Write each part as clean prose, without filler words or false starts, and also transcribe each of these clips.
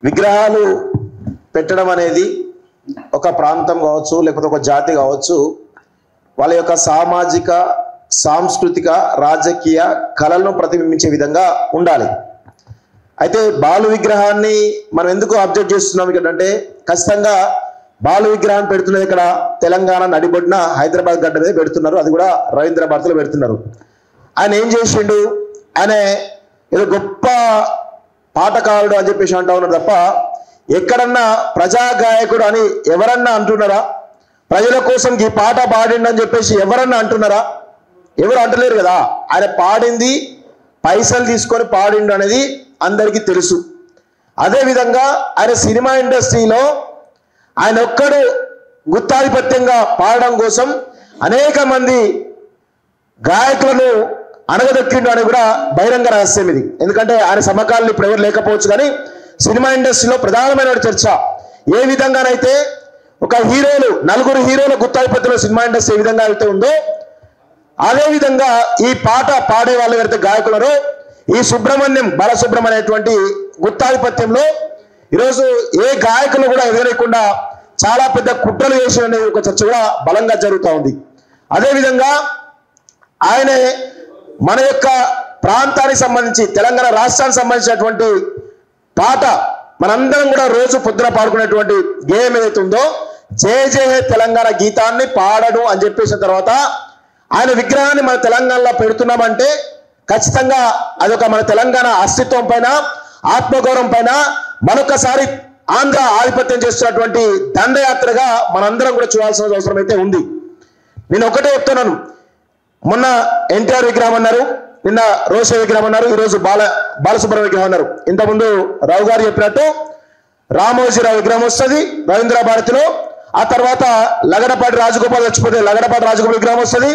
విగ్రహాలు పెట్టడం అనేది ఒక ప్రాంతం కావచ్చు, లేకపోతే ఒక జాతి కావచ్చు, వాళ్ళ యొక్క సామాజిక, సాంస్కృతిక, రాజకీయ కళలను ప్రతిబింబించే విధంగా ఉండాలి. అయితే బాలు విగ్రహాన్ని మనం ఎందుకు అబ్జెక్ట్ చేస్తున్నాం ఇక్కడ అంటే, ఖచ్చితంగా బాలు విగ్రహాన్ని పెడుతున్నది ఇక్కడ తెలంగాణ నడిబొడ్డున హైదరాబాద్ గడ్డ మీద పెడుతున్నారు. అది కూడా రవీంద్ర భారతిలో పెడుతున్నారు. ఆయన ఏం చేసిండు? ఆయన ఏదో గొప్ప పాటకారుడు అని చెప్పేసి అంటా ఉన్నారు తప్ప ఎక్కడన్నా ప్రజాగాయకుడు అని ఎవరన్నా అంటున్నారా? ప్రజల కోసం ఈ పాట పాడిండు అని చెప్పేసి ఎవరన్నా అంటున్నారా? ఎవరు అంటలేరు కదా. ఆయన పాడింది పైసలు తీసుకొని పాడిండు అనేది అందరికీ తెలుసు. అదేవిధంగా ఆయన సినిమా ఇండస్ట్రీలో ఆయన ఒక్కడు గుత్తాధిపత్యంగా పాడడం కోసం అనేక మంది గాయకులను అనగదొక్కిండు అని కూడా బహిరంగ రహస్యం ఇది. ఎందుకంటే ఆయన సమకాలీన ఇప్పుడు ఎవరు లేకపోవచ్చు, కానీ సినిమా ఇండస్ట్రీలో ప్రధానమైన చర్చ ఏ విధంగానైతే ఒక హీరోలు, నలుగురు హీరోల గుత్తాధిపత్యంలో సినిమా ఇండస్ట్రీ ఏ విధంగా అయితే ఉందో, అదేవిధంగా ఈ పాట పాడే వాళ్ళు ఎవరైతే గాయకులరో ఈ సుబ్రహ్మణ్యం, బాలసుబ్రహ్మణ్యం అనేటువంటి గుత్తాధిపత్యంలో ఈరోజు ఏ గాయకులు కూడా ఎదురకుండా చాలా పెద్ద కుట్రలు చేసి అనేది ఒక చర్చ కూడా బలంగా జరుగుతూ ఉంది. అదేవిధంగా ఆయన మన యొక్క ప్రాంతానికి సంబంధించి, తెలంగాణ రాష్ట్రానికి సంబంధించినటువంటి పాట మనందరం కూడా రోజు పొద్దున పాడుకునేటువంటి గేయం ఏదైతే ఉందో, జయ జయ తెలంగాణ గీతాన్ని పాడడం అని చెప్పేసిన తర్వాత ఆయన విగ్రహాన్ని మన తెలంగాణలో పెడుతున్నామంటే ఖచ్చితంగా అదొక మన తెలంగాణ అస్తిత్వం పైన, ఆత్మగౌరవం పైన మరొకసారి ఆంధ్ర ఆధిపత్యం చేస్తున్నటువంటి దండయాత్రగా మనందరం కూడా చూడాల్సిన అవసరం అయితే ఉంది. నేను ఒకటే చెప్తున్నాను, మొన్న ఎన్టీఆర్ విగ్రహం అన్నారు, నిన్న రోషే విగ్రహం అన్నారు, ఈరోజు బాలసుబ్రహ్మణ్యం విగ్రహం అన్నారు. ఇంతకుముందు రావు గారు చెప్పినట్టు రామోజీరావు విగ్రహం వస్తుంది రవీంద్ర భారతిలో. ఆ తర్వాత లగడపాటి రాజగోపాల్ చచ్చిపోతే లగడపాటి రాజగోపాల్ విగ్రహం వస్తుంది.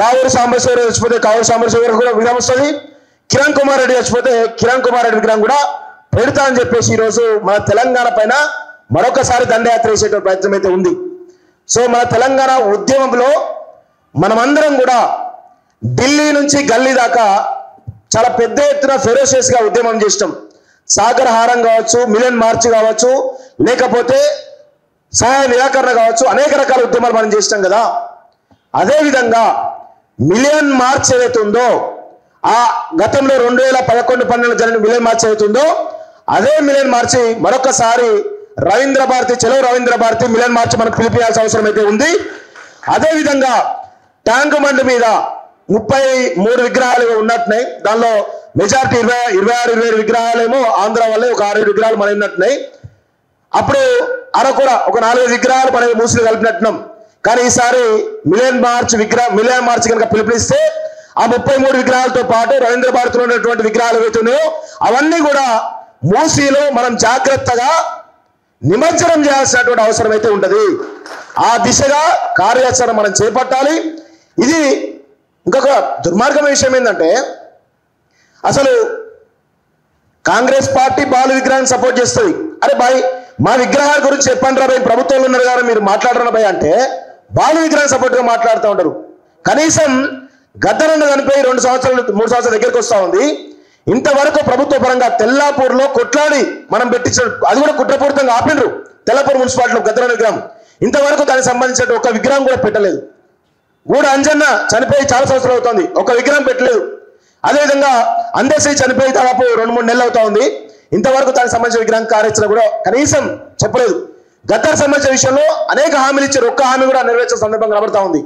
కావూరు సాంబశివరావు చచ్చిపోతే కావూరు సాంబశివరావు కూడా విగ్రహం వస్తుంది. కిరణ్ కుమార్ రెడ్డి చచ్చిపోతే కిరణ్ కుమార్ రెడ్డి విగ్రహం కూడా పెడతా అని చెప్పేసి ఈరోజు మన తెలంగాణ పైన మరొకసారి దండయాత్ర చేసేటువంటి ప్రయత్నం అయితే ఉంది. సో మన తెలంగాణ ఉద్యమంలో మనమందరం కూడా ఢిల్లీ నుంచి గల్లీ దాకా చాలా పెద్ద ఎత్తున ఫెరోషియస్ గా ఉద్యమం చేస్తాం. సాగర్ హారం కావచ్చు, మిలియన్ మార్చ్ కావచ్చు, లేకపోతే సహాయ నిరాకరణ కావచ్చు, అనేక రకాల ఉద్యమాలు మనం చేస్తాం కదా. అదేవిధంగా మిలియన్ మార్చ్ ఏదైతే ఉందో, ఆ గతంలో 2011-12 జరిగిన మిలియన్ మార్చ్ ఏదైతే ఉందో, అదే మిలియన్ మార్చి మరొకసారి రవీంద్ర భారతి, చెలో రవీంద్ర భారతి మిలియన్ మార్చ్ మనకు పిలిపించాల్సిన అవసరం అయితే ఉంది. అదేవిధంగా ట్యాంక్ బండ్ మీద 33 విగ్రహాలు ఉన్నట్టున్నాయి. దానిలో మెజారిటీ 26-27 విగ్రహాలేమో ఆంధ్ర వల్లే, ఒక 6 విగ్రహాలు మనం ఉన్నట్టున్నాయి. అప్పుడు అరకొర ఒక 4 విగ్రహాలు మనం మూసిలు కలిపినట్టున్నాం. కానీ ఈసారి మిలియన్ మార్చ్ కనుక పిలుపునిస్తే ఆ 33 విగ్రహాలతో పాటు రవీంద్ర భారతిలో ఉన్నటువంటి విగ్రహాలు ఏవైతున్నాయో అవన్నీ కూడా మూసీలో మనం జాగ్రత్తగా నిమజ్జనం చేయాల్సినటువంటి అవసరం అయితే ఉంటుంది. ఆ దిశగా కార్యాచరణ మనం చేపట్టాలి. ఇది ఇంకొక దుర్మార్గమైన విషయం ఏంటంటే, అసలు కాంగ్రెస్ పార్టీ బాలు విగ్రహాన్ని సపోర్ట్ చేస్తుంది. అరే బాయ్, మా విగ్రహాల గురించి చెప్పండి రా బాయ్, ప్రభుత్వంలో ఉన్నారు కదా మీరు మాట్లాడరా బాయ్ అంటే బాలు విగ్రహం సపోర్ట్ గా మాట్లాడుతూ ఉంటారు. కనీసం గద్దరన్న చనిపోయి 2 సంవత్సరాలు 3 సంవత్సరాల దగ్గరికి వస్తా ఉంది. ఇంతవరకు ప్రభుత్వ పరంగా తెల్లాపూర్లో కొట్లాడి మనం పెట్టించిన, అది కూడా కుట్రపూరితంగా ఆపిండ్రు. తెల్లాపూర్ మున్సిపాలిటీలో గద్దరన్న విగ్రహం ఇంతవరకు దానికి సంబంధించిన ఒక విగ్రహం కూడా పెట్టలేదు. గూడ అంజన్న చనిపోయి చాలా సంవత్సరాలు అవుతుంది, ఒక విగ్రహం పెట్టలేదు. అదేవిధంగా అందశ్రీ చనిపోయి దాదాపు 2-3 నెలలు అవుతా ఉంది, ఇంతవరకు దానికి సంబంధించిన విగ్రహం కార్యాచరణ కూడా కనీసం చెప్పలేదు. గద్దర్ సంబంధించిన విషయంలో అనేక హామీలు ఇచ్చారు, ఒక్క హామీ కూడా నెరవేర్చిన సందర్భం కనబడతా ఉంది.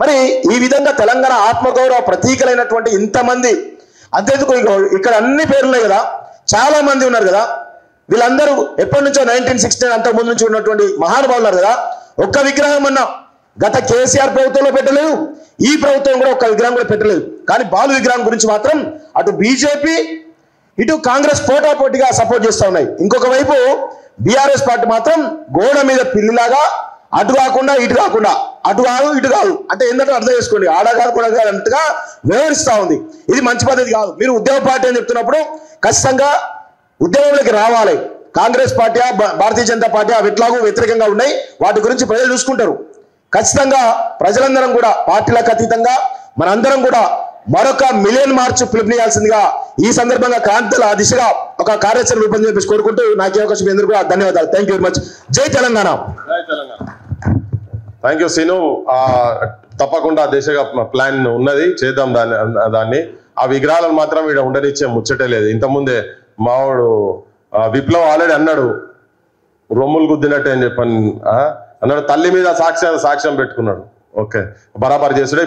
మరి ఈ విధంగా తెలంగాణ ఆత్మగౌరవ ప్రతీకలైనటువంటి ఇంతమంది, అంతేందుకు ఇక్కడ అన్ని పేర్లున్నాయి కదా, చాలా మంది ఉన్నారు కదా, వీళ్ళందరూ ఎప్పటి నుంచో 1969 అంతకు ముందు నుంచి ఉన్నటువంటి మహానుభావులు ఉన్నారు కదా. ఒక్క విగ్రహం అన్నా గత కేసీఆర్ ప్రభుత్వంలో పెట్టలేదు, ఈ ప్రభుత్వం కూడా ఒక్క విగ్రహం కూడా పెట్టలేదు. కానీ బాలు విగ్రహం గురించి మాత్రం అటు బీజేపీ ఇటు కాంగ్రెస్ పోటాపోటీగా సపోర్ట్ చేస్తూ ఉన్నాయి. ఇంకొక వైపు బీఆర్ఎస్ పార్టీ మాత్రం గోడ మీద పిల్లిలాగా అటు కాకుండా ఇటు కాకుండా, అటు కాదు ఇటు కాదు అంటే ఏంటంటే అర్థం చేసుకోండి, ఆడగారు కూడా అన్నట్టుగా వ్యవహరిస్తూ ఉంది. ఇది మంచి పద్ధతి కాదు. మీరు ఉద్యమ పార్టీ అని చెప్తున్నప్పుడు ఖచ్చితంగా ఉద్యమంలోకి రావాలి. కాంగ్రెస్ పార్టీ, భారతీయ జనతా పార్టీ అవి ఎట్లాగూ వ్యతిరేకంగా ఉన్నాయి, వాటి గురించి ప్రజలు చూసుకుంటారు. ఖచ్చితంగా ప్రజలందరం కూడా పార్టీలకు అతీతంగా మనందరం కూడా మరొక మిలియన్ మార్చ్ పిలుపునియాల్సిందిగా ఈ సందర్భంగా క్రాంతుల దిశగా ఒక కార్యాచరణ రూపొందించి కోరుకుంటూ నాకు ఈ అవకాశం ఎందుకు కూడా ధన్యవాదాలు. Thank you very much. జై తెలంగాణ. Thank you scene. తప్పకుండా దిశగా ప్లాన్ ఉన్నది, చేద్దాం దాన్ని. ఆ విగ్రహాలను మాత్రం ఇక్కడ ఉండనిచ్చే ముచ్చటే లేదు. ఇంతకుముందే మావాడు విప్లవ్ ఆల్రెడీ అన్నాడు, రొమ్ములు గుద్దినట్టే అని చెప్పని అన్నాడు. తల్లి మీద సాక్ష్యం పెట్టుకున్నాడు. ఓకే, బరాబర్ చేసుడే.